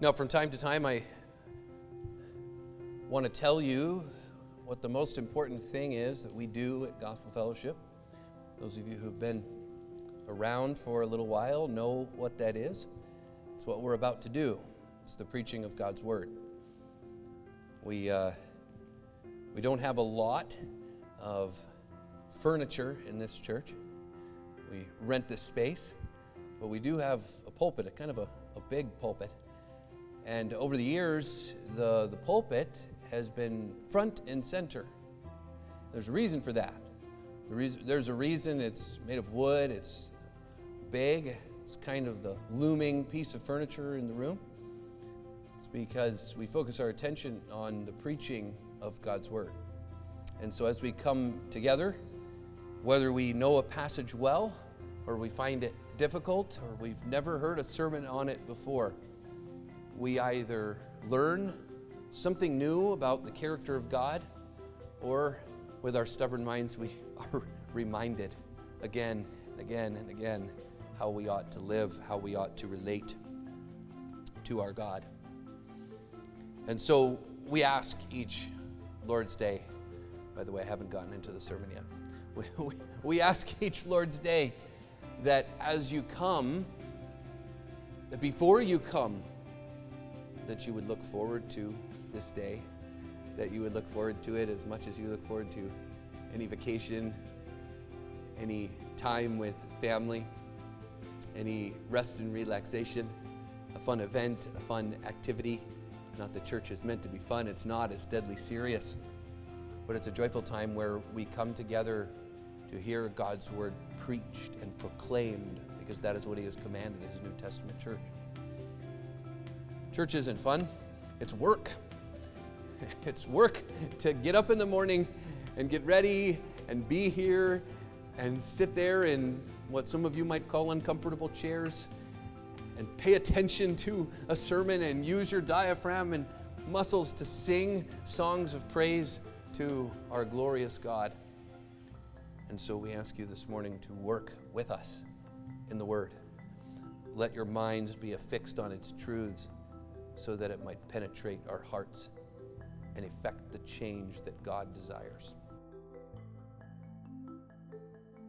Now, from time to time, I want to tell you what the most important thing is that we do at Gospel Fellowship. Those of you who've been around for a little while know what that is. It's what we're about to do. It's the preaching of God's Word. We don't have a lot of furniture in this church. We rent this space, but we do have a pulpit, a kind of a big pulpit. And over the years, the pulpit has been front and center. There's a reason for that. There's a reason it's made of wood, it's big, it's kind of the looming piece of furniture in the room. It's because we focus our attention on the preaching of God's Word. And so as we come together, whether we know a passage well, or we find it difficult, or we've never heard a sermon on it before, we either learn something new about the character of God, or with our stubborn minds, we are reminded again and again and again how we ought to live, how we ought to relate to our God. And so we ask each Lord's Day, by the way, I haven't gotten into the sermon yet. We ask each Lord's Day that as you come, that before you come, that you would look forward to this day, that you would look forward to it as much as you look forward to any vacation, any time with family, any rest and relaxation, a fun event, a fun activity. Not that church is meant to be fun, it's not, it's deadly serious. But it's a joyful time where we come together to hear God's Word preached and proclaimed, because that is what He has commanded His New Testament church. Church isn't fun, it's work. It's work to get up in the morning and get ready and be here and sit there in what some of you might call uncomfortable chairs and pay attention to a sermon and use your diaphragm and muscles to sing songs of praise to our glorious God. And so we ask you this morning to work with us in the Word. Let your minds be affixed on its truths so that it might penetrate our hearts and effect the change that God desires.